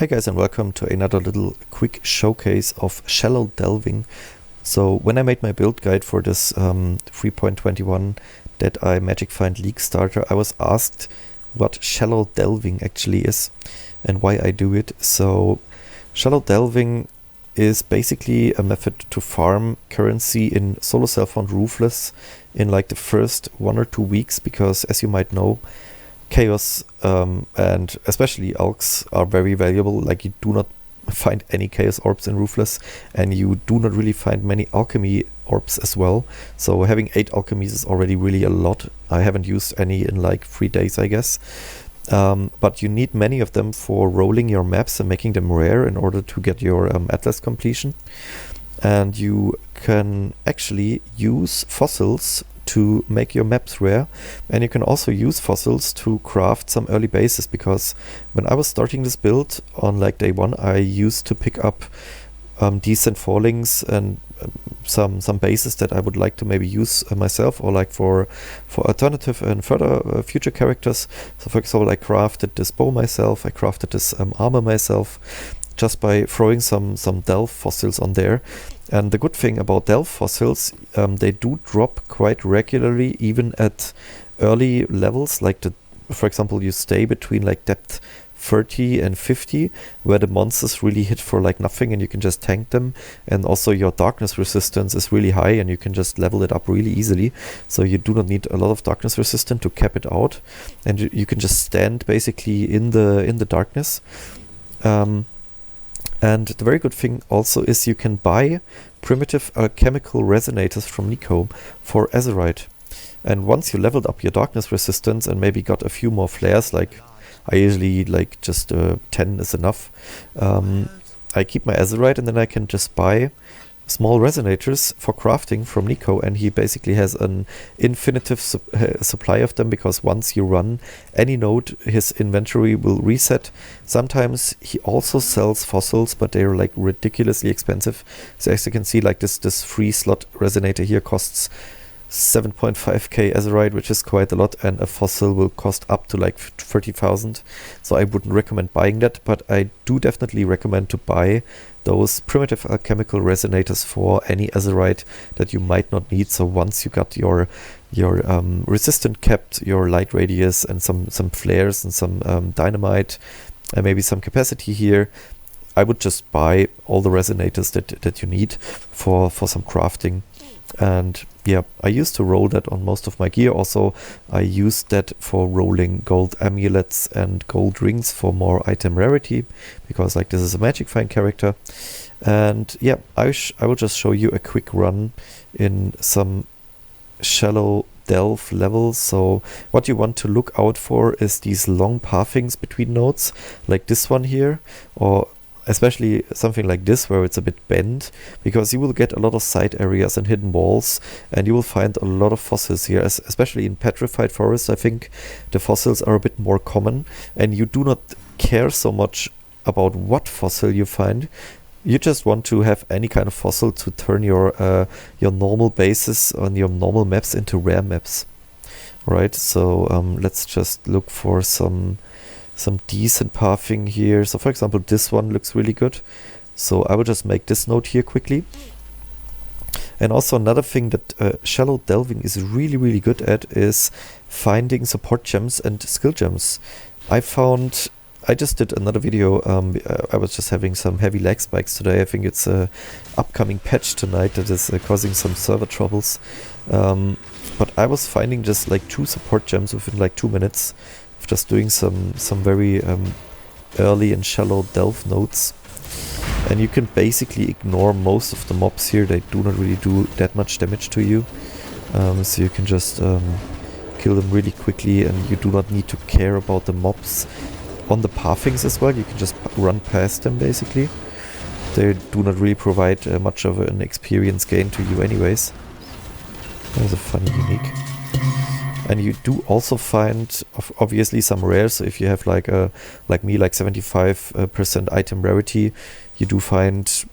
Hi guys, and welcome to another little quick showcase of shallow delving. So when I made my build guide for this 3.21 Dead Eye Magic Find League starter, I was asked what shallow delving actually is and why I do it. So shallow delving is basically a method to farm currency in solo self-found Ruthless in like the first 1 or 2 weeks, because as you might know, Chaos and especially Alks are very valuable. Like, you do not find any Chaos orbs in Ruthless, and you do not really find many Alchemy orbs as well. So having 8 alchemies is already really a lot. I haven't used any in like 3 days, I guess. But you need many of them for rolling your maps and making them rare in order to get your Atlas completion. And you can actually use fossils to make your maps rare, and you can also use fossils to craft some early bases, because when I was starting this build on like day 1, I used to pick up decent fallings and some bases that I would like to maybe use myself, or like for alternative and further future characters. So for example, I crafted this bow myself, I crafted this armor myself, just by throwing some delve fossils on there. And the good thing about delve fossils, they do drop quite regularly, even at early levels. Like, for example, you stay between like depth 30 and 50, where the monsters really hit for like nothing and you can just tank them. And also your darkness resistance is really high and you can just level it up really easily. So you do not need a lot of darkness resistance to cap it out, and you can just stand basically in the darkness. And the very good thing also is you can buy primitive alchemical resonators from Nico for Azerite. And once you leveled up your darkness resistance and maybe got a few more flares, like I usually like just 10 is enough, I keep my Azerite and then I can just buy small resonators for crafting from Nico, and he basically has an infinitive supply of them, because once you run any node, his inventory will reset. Sometimes he also sells fossils, but they're like ridiculously expensive. So as you can see, like this free slot resonator here costs 7.5k Azerite, which is quite a lot, and a fossil will cost up to like 30,000. So I wouldn't recommend buying that, but I do definitely recommend to buy those primitive alchemical resonators for any Azerite that you might not need. So once you got your resistant kept, your light radius, and some flares and some dynamite, and maybe some capacity here, I would just buy all the resonators that you need for some crafting. And yeah, I used to roll that on most of my gear. Also, I used that for rolling gold amulets and gold rings for more item rarity, because like this is a magic find character. And yeah, I will just show you a quick run in some shallow delve levels. So what you want to look out for is these long pathings between nodes, like this one here, or especially something like this where it's a bit bent, because you will get a lot of side areas and hidden walls, and you will find a lot of fossils here, especially in petrified forests. I think the fossils are a bit more common, and you do not care so much about what fossil you find. You just want to have any kind of fossil to turn your normal bases on your normal maps into rare maps, right? So let's just look for some decent pathing here. So for example, this one looks really good, so I will just make this node here quickly. And also another thing that shallow delving is really good at is finding support gems and skill gems. I just did another video. I was just having some heavy lag spikes today. I think it's a upcoming patch tonight that is causing some server troubles, but I was finding just like 2 support gems within like 2 minutes, just doing some very early and shallow delve nodes. And you can basically ignore most of the mobs here. They do not really do that much damage to you, so you can just kill them really quickly, and you do not need to care about the mobs on the pathings as well. You can just run past them basically. They do not really provide much of an experience gain to you anyways. That was a funny unique. And you do also find obviously some rares. So if you have like me, like 75% item rarity, you do find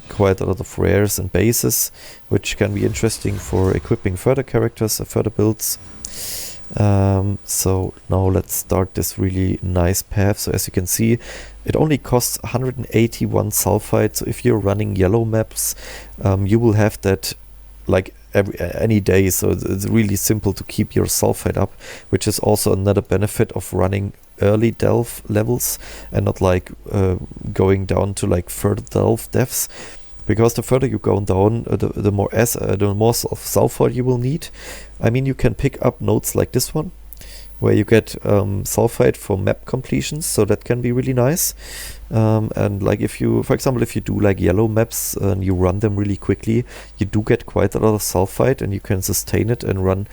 quite a lot of rares and bases, which can be interesting for equipping further characters or further builds. So now let's start this really nice path. So as you can see, it only costs 181 sulfite. So if you're running yellow maps, you will have that like any day. So it's really simple to keep your sulfite up, which is also another benefit of running early delve levels and not like going down to like further delve depths. Because the further you go down, the more sulfite you will need. I mean, you can pick up nodes like this one, where you get sulfite for map completions, so that can be really nice. And like if you, for example, if you do like yellow maps and you run them really quickly, you do get quite a lot of sulfite, and you can sustain it and run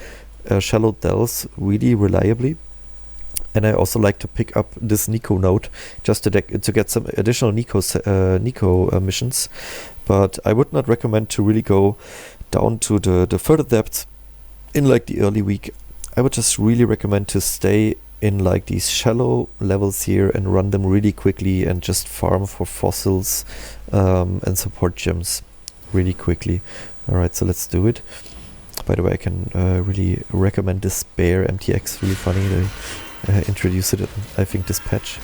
shallow delves really reliably. And I also like to pick up this Nico node just to get some additional Nico missions. But I would not recommend to really go down to the further depths in like the early week. I would just really recommend to stay in like these shallow levels here and run them really quickly and just farm for fossils and support gems really quickly. Alright, so let's do it. By the way, I can really recommend this bear MTX, really funny. They introduced it in, I think, this patch.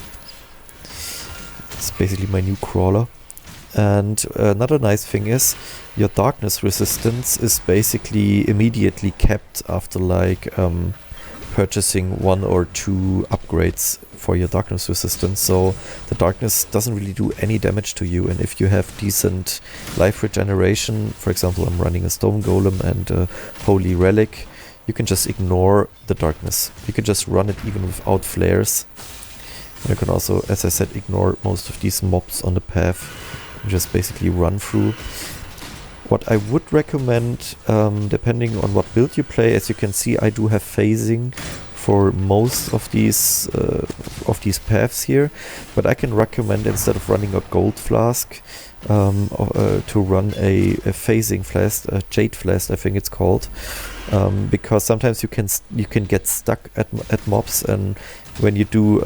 It's basically my new crawler. And another nice thing is your darkness resistance is basically immediately kept after like purchasing 1 or 2 upgrades for your darkness resistance. So the darkness doesn't really do any damage to you, and if you have decent life regeneration, for example, I'm running a stone golem and a holy relic, you can just ignore the darkness. You can just run it even without flares. And you can also, as I said, ignore most of these mobs on the path. Just basically run through. What I would recommend, depending on what build you play, as you can see, I do have phasing for most of these paths here, but I can recommend, instead of running a gold flask, to run a phasing flask, a jade flask, I think it's called, because sometimes you can get stuck at mobs, and when you do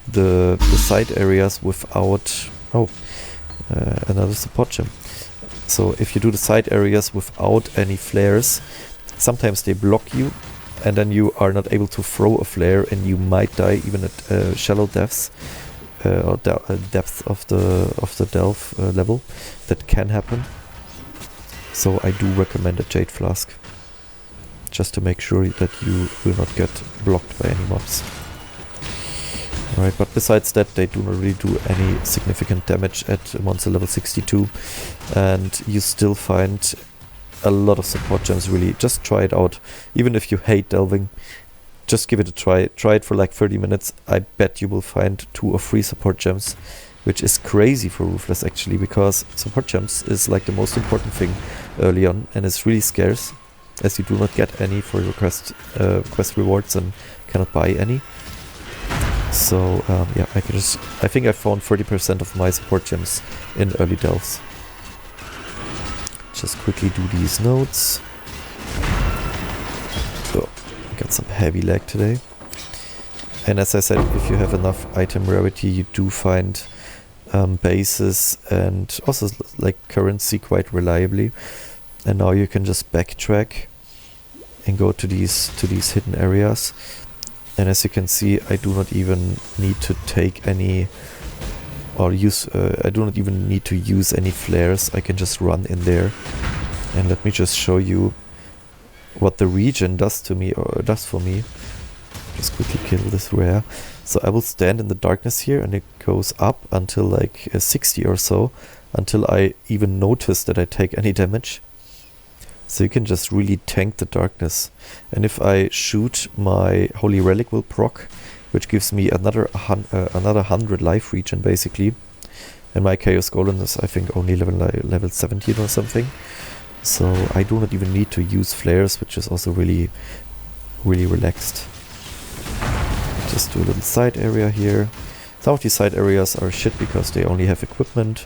the side areas without another support gem. So if you do the side areas without any flares, sometimes they block you, and then you are not able to throw a flare, and you might die even at shallow depths or depth of the delve level. That can happen. So I do recommend a jade flask, just to make sure that you will not get blocked by any mobs. Alright, but besides that, they do not really do any significant damage at monster level 62, and you still find a lot of support gems. Really, just try it out. Even if you hate delving, just give it a try. Try it for like 30 minutes. I bet you will find 2 or 3 support gems, which is crazy for Ruthless actually, because support gems is like the most important thing early on, and it's really scarce, as you do not get any for your quest rewards and cannot buy any. So yeah, I think I found 30% of my support gems in early delves. Just quickly do these nodes. So I got some heavy lag today. And as I said, if you have enough item rarity, you do find bases and also like currency quite reliably. And now you can just backtrack and go to these hidden areas. And as you can see, I do not even need to take any or use, I do not even need to use any flares. I can just run in there. And let me just show you what the region does to me, or does for me. Just quickly kill this rare. So I will stand in the darkness here, and it goes up until like 60 or so, until I even notice that I take any damage. So you can just really tank the darkness. And if I shoot, my Holy Relic will proc, which gives me another 100 life regen basically. And my Chaos Golem is, I think, only level 17 or something. So I do not even need to use flares, which is also really, really relaxed. Just do a little side area here. Some of these side areas are shit because they only have equipment,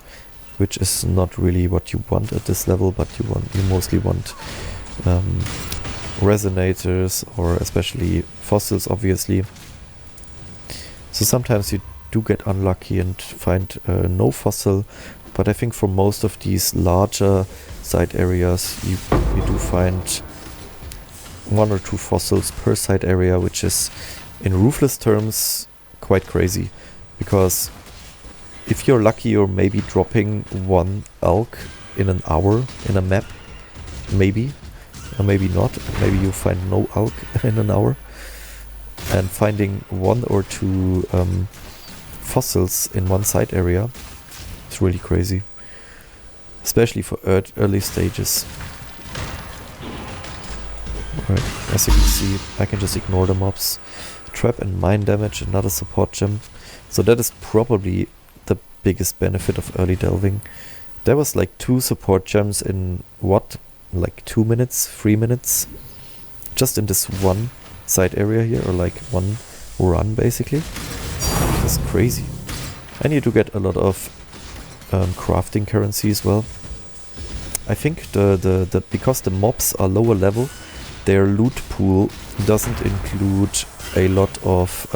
which is not really what you want at this level, but you mostly want resonators, or especially fossils, obviously. So sometimes you do get unlucky and find no fossil, but I think for most of these larger side areas you do find 1 or 2 fossils per site area, which is in ruthless terms quite crazy, because if you're lucky, you're maybe dropping 1 elk in an hour in a map, maybe, or maybe not. Maybe you find no elk in an hour, and finding 1 or 2 fossils in 1 site area is really crazy, especially for early stages. Alright, as you can see, I can just ignore the mobs. Trap and mine damage, another support gem. So that is probably the biggest benefit of early delving. There was like 2 support gems in what? Like 2 minutes, 3 minutes? Just in this 1 side area here, or like 1 run basically. That's crazy. And you do get a lot of crafting currency as well. I think because the mobs are lower level, their loot pool doesn't include a lot of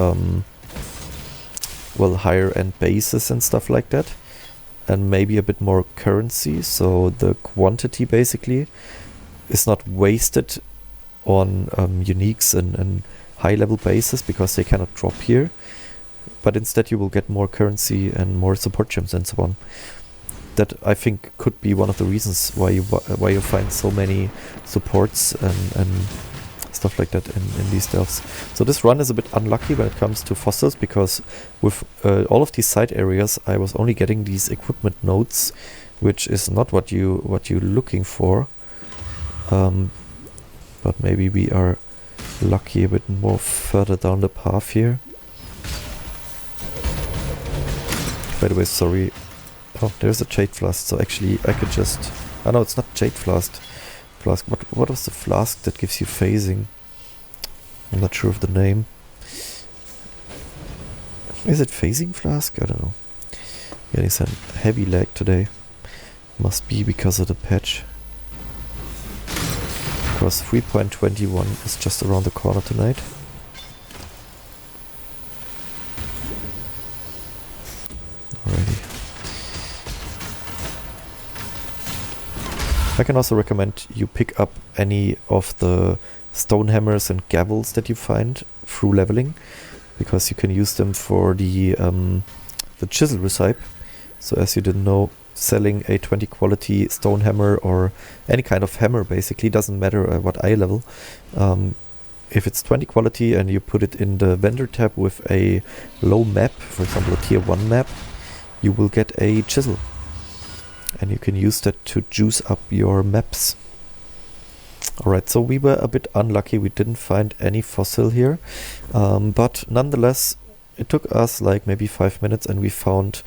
well, higher end bases and stuff like that, and maybe a bit more currency, so the quantity basically is not wasted on uniques and high level bases, because they cannot drop here, but instead you will get more currency and more support gems and so on. That I think could be one of the reasons why you find so many supports and stuff like that in these delves. So this run is a bit unlucky when it comes to fossils, because with all of these side areas I was only getting these equipment nodes, which is not what you're looking for. But maybe we are lucky a bit more further down the path here. By the way, sorry. Oh, there's a jade flask, so actually I could just... Oh no, it's not jade flask. What was the flask that gives you phasing? I'm not sure of the name. Is it phasing flask? I don't know. Getting some heavy lag today. Must be because of the patch. Because 3.21 is just around the corner tonight. Alrighty. I can also recommend you pick up any of the stone hammers and gavels that you find through leveling, because you can use them for the chisel recipe. So as you didn't know, selling a 20 quality stone hammer or any kind of hammer basically, doesn't matter what eye level. If it's 20 quality and you put it in the vendor tab with a low map, for example a tier 1 map, you will get a chisel. And you can use that to juice up your maps. Alright, so we were a bit unlucky, we didn't find any fossil here. But nonetheless, it took us like maybe 5 minutes and we found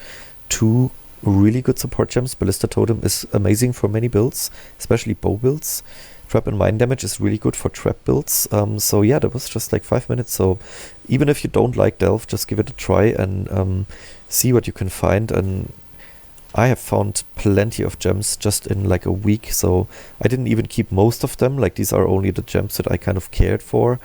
2 really good support gems. Ballista Totem is amazing for many builds, especially bow builds. Trap and mine damage is really good for trap builds. So yeah, that was just like 5 minutes. So even if you don't like Delve, just give it a try and see what you can find. And I have found plenty of gems just in like a week, so I didn't even keep most of them. Like, these are only the gems that I kind of cared for.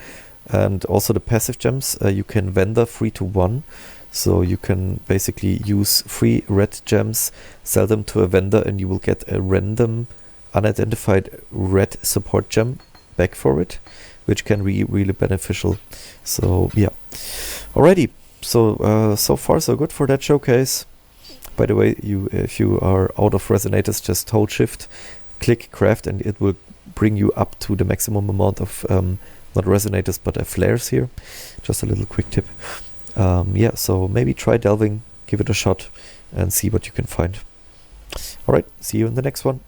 And also the passive gems, you can vendor 3 to 1. So you can basically use 3 red gems, sell them to a vendor, and you will get a random unidentified red support gem back for it, which can be really beneficial. So yeah. Alrighty, so so far so good for that showcase. By the way, if you are out of resonators, just hold shift, click craft, and it will bring you up to the maximum amount of not resonators but flares here. Just a little quick tip. Yeah, so maybe try delving, give it a shot, and see what you can find. Alright, see you in the next one.